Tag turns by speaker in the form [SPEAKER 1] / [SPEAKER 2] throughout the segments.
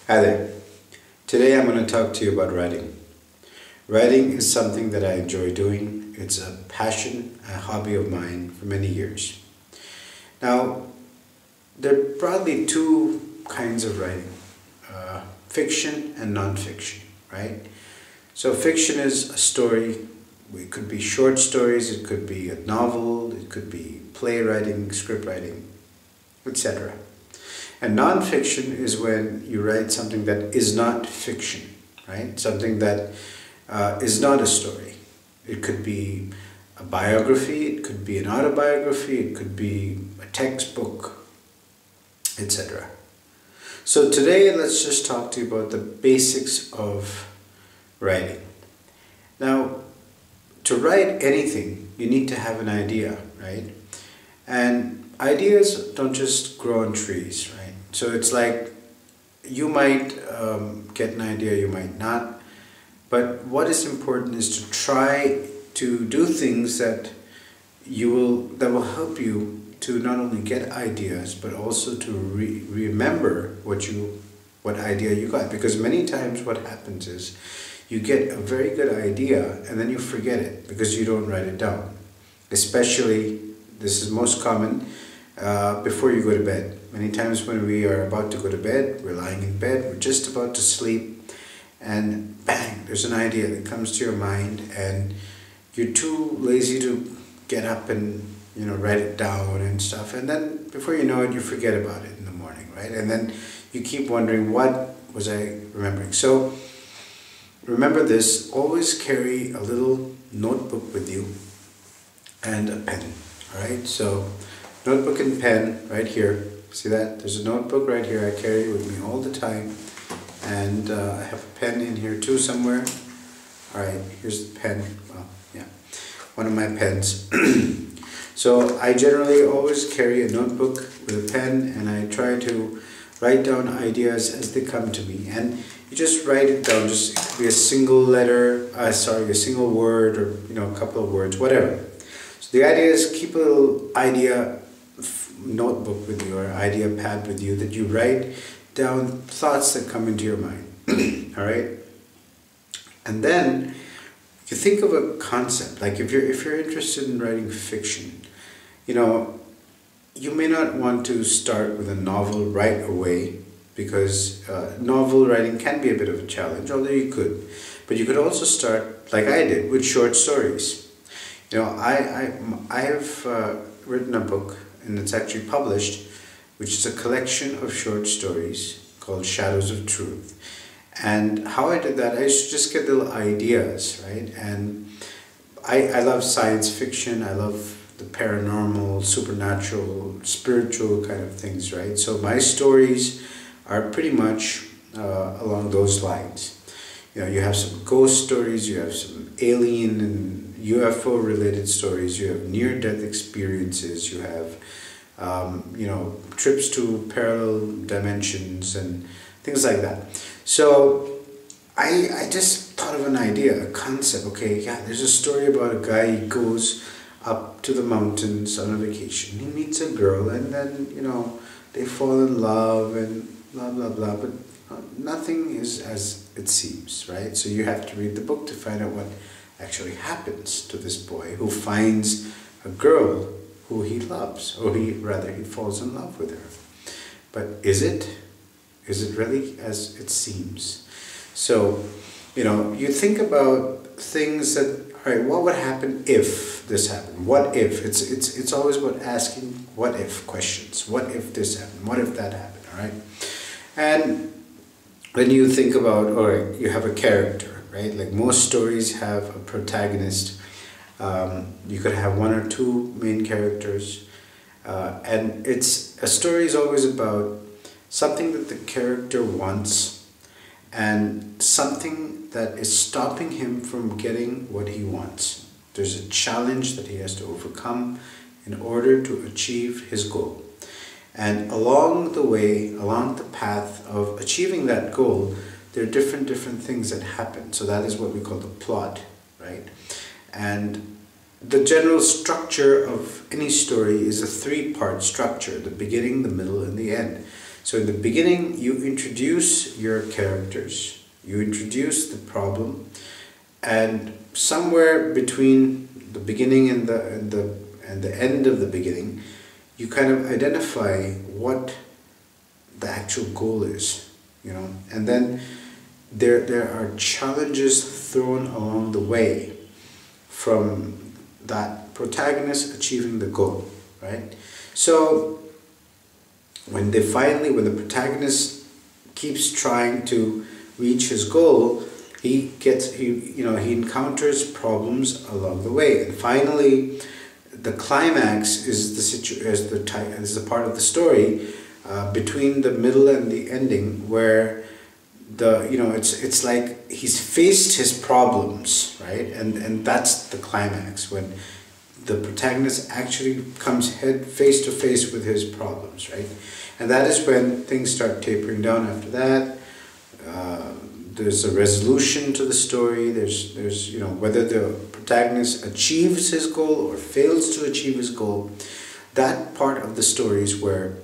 [SPEAKER 1] Hi there. Today I'm going to talk to you about writing. Writing is something that I enjoy doing. It's a passion, a hobby of mine for many years. Now, there are broadly two kinds of writing, fiction and non-fiction, right? So fiction is a story. It could be short stories, it could be a novel, it could be playwriting, script writing, etc. And non-fiction is when you write something that is not fiction, right? Something that is not a story. It could be a biography, it could be an autobiography, it could be a textbook, etc. So today let's just talk to you about the basics of writing. Now, to write anything, you need to have an idea, right? And ideas don't just grow on trees, right? So it's like you might get an idea, you might not. But what is important is to try to do things that will help you to not only get ideas, but also to remember what idea you got. Because many times what happens is you get a very good idea and then you forget it because you don't write it down. Especially, this is most common before you go to bed. Many times when we are about to go to bed, we're lying in bed, we're just about to sleep, and bang, there's an idea that comes to your mind, and you're too lazy to get up and write it down and stuff, and then before you know it, you forget about it in the morning, right? And then you keep wondering, what was I remembering? So remember this: always carry a little notebook with you and a pen. All right, so notebook and pen right here. See that? There's a notebook right here. I carry it with me all the time. And I have a pen in here too somewhere. Alright, here's the pen. Well, yeah, one of my pens. So I generally always carry a notebook with a pen, and I try to write down ideas as they come to me. And you just write it down. Just, it could be a single letter, a single word, or a couple of words, whatever. So the idea is keep a little idea notebook with you, or idea pad with you, that you write down thoughts that come into your mind. All right, and then you think of a concept. Like if you're interested in writing fiction, you may not want to start with a novel right away, because novel writing can be a bit of a challenge, although you could. But you could also start, like I did, with short stories. I have written a book, and it's actually published, which is a collection of short stories called Shadows of Truth. And how I did that, I used to just get little ideas, right? And I love science fiction, I love the paranormal, supernatural, spiritual kind of things, right? So my stories are pretty much along those lines. You have some ghost stories, you have some alien and UFO related stories, you have near-death experiences, you have trips to parallel dimensions and things like that. So I just thought of an idea, a concept. Okay, yeah, there's a story about a guy. He goes up to the mountains on a vacation. He meets a girl, and then they fall in love and blah blah blah. But nothing is as it seems, right? So you have to read the book to find out what actually happens to this boy who finds a girl who he loves, or he falls in love with her. But is it really as it seems? So, you think about things that, all right, what would happen if this happened? What if? It's always about asking what if questions. What if this happened? What if that happened? All right? And when you think about, or you have a character, right? Like most stories have a protagonist. You could have one or two main characters, and a story is always about something that the character wants and something that is stopping him from getting what he wants. There's a challenge that he has to overcome in order to achieve his goal. And along the way, along the path of achieving that goal, there are different things that happen. So that is what we call the plot, right? And the general structure of any story is a three-part structure: the beginning, the middle, and the end. So in the beginning, you introduce your characters, you introduce the problem, and somewhere between the beginning and the end of the beginning, you kind of identify what the actual goal is, you know, and then there are challenges thrown along the way from that protagonist achieving the goal, right? So when the protagonist keeps trying to reach his goal, he encounters problems along the way, and finally the climax is the part of the story between the middle and the ending, where it's like he's faced his problems, right? And that's the climax, when the protagonist actually comes face to face with his problems, right? And that is when things start tapering down after that. There's a resolution to the story. There's whether the protagonist achieves his goal or fails to achieve his goal. That part of the story is where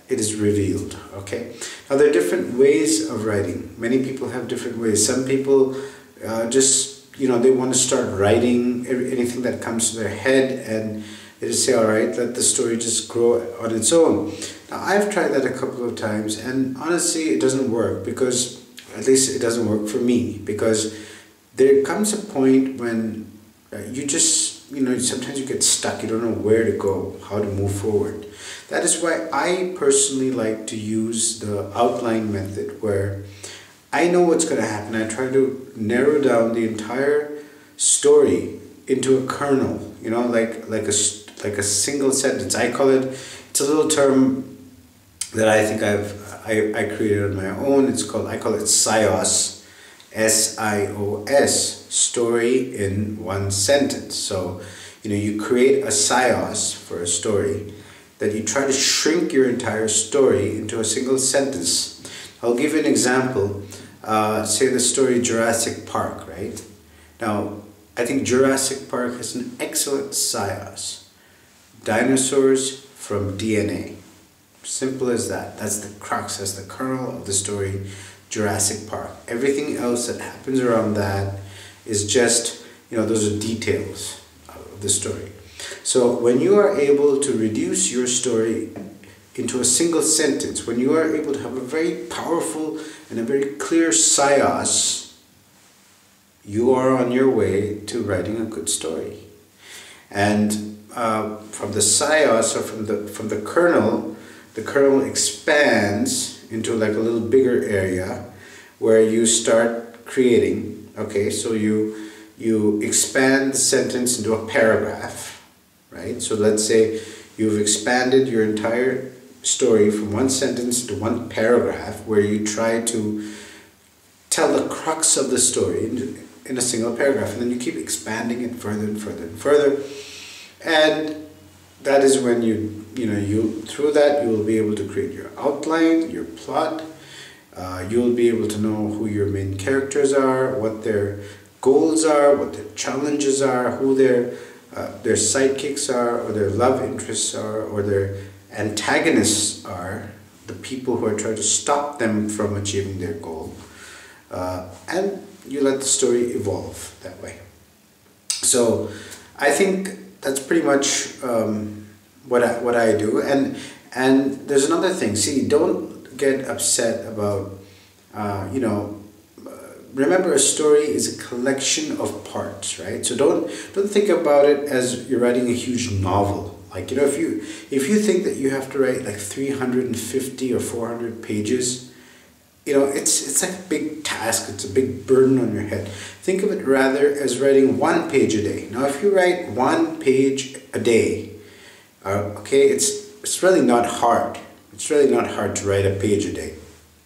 [SPEAKER 1] it is revealed. Okay. Now there are different ways of writing. Many people have different ways. Some people they want to start writing anything that comes to their head, and they just say, all right, let the story just grow on its own. Now I've tried that a couple of times, and honestly it doesn't work, because at least it doesn't work for me, because there comes a point when you just, sometimes you get stuck, you don't know where to go, how to move forward. That is why I personally like to use the outline method, where I know what's going to happen. I try to narrow down the entire story into a kernel, like a single sentence. I call it, it's a little term that I think I created on my own. I call it SIOS, SIOS, story in one sentence. So, you create a SIOS for a story, that you try to shrink your entire story into a single sentence. I'll give you an example. Say the story Jurassic Park, right? Now, I think Jurassic Park has an excellent SIOS. Dinosaurs from DNA. Simple as that. That's the crux, that's the kernel of the story, Jurassic Park. Everything else that happens around that is just, those are details of the story. So when you are able to reduce your story into a single sentence, when you are able to have a very powerful and a very clear SIOS, you are on your way to writing a good story. And from the SIOS, or from the kernel expands into like a little bigger area where you start creating. Okay, so you expand the sentence into a paragraph, right? So let's say you've expanded your entire story from one sentence to one paragraph, where you try to tell the crux of the story in a single paragraph, and then you keep expanding it further and further and further, and that is when through that you will be able to create your outline, your plot. You'll be able to know who your main characters are, what their goals are, what their challenges are, who their sidekicks are, or their love interests are, or their antagonists are, the people who are trying to stop them from achieving their goal. And you let the story evolve that way. So I think that's pretty much what I do. And there's another thing. See, don't get upset about, remember, a story is a collection of parts, right? So don't think about it as you're writing a huge novel. Like, if you think that you have to write like 350 or 400 pages, it's like a big task. It's a big burden on your head. Think of it rather as writing 1 page a day. Now, if you write 1 page a day, okay, it's really not hard. It's really not hard to write a page a day.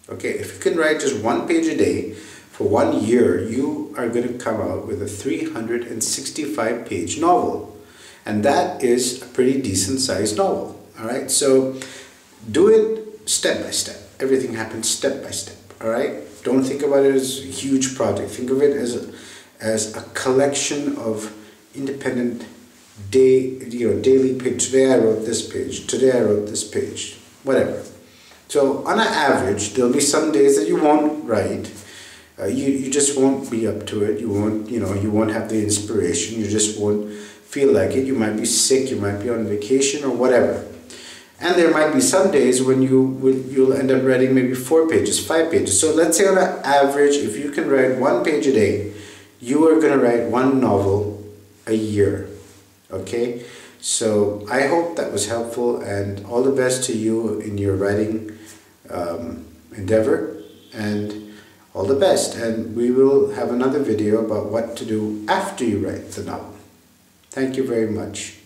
[SPEAKER 1] Okay, if you can write just 1 page a day for 1 year, you are going to come out with a 365-page novel. And that is a pretty decent sized novel. All right, so do it step by step. Everything happens step by step. All right, don't think about it as a huge project. Think of it as a collection of independent daily page. Today I wrote this page. Today I wrote this page. whatever. So on an average, there'll be some days that you won't write. You just won't be up to it. You won't, you won't have the inspiration. You just won't feel like it. You might be sick. You might be on vacation or whatever. And there might be some days when you'll end up writing maybe 4 pages, 5 pages. So let's say on an average, if you can write 1 page a day, you are going to write 1 novel a year. Okay? So I hope that was helpful, and all the best to you in your writing endeavor, and all the best. And we will have another video about what to do after you write the novel. Thank you very much.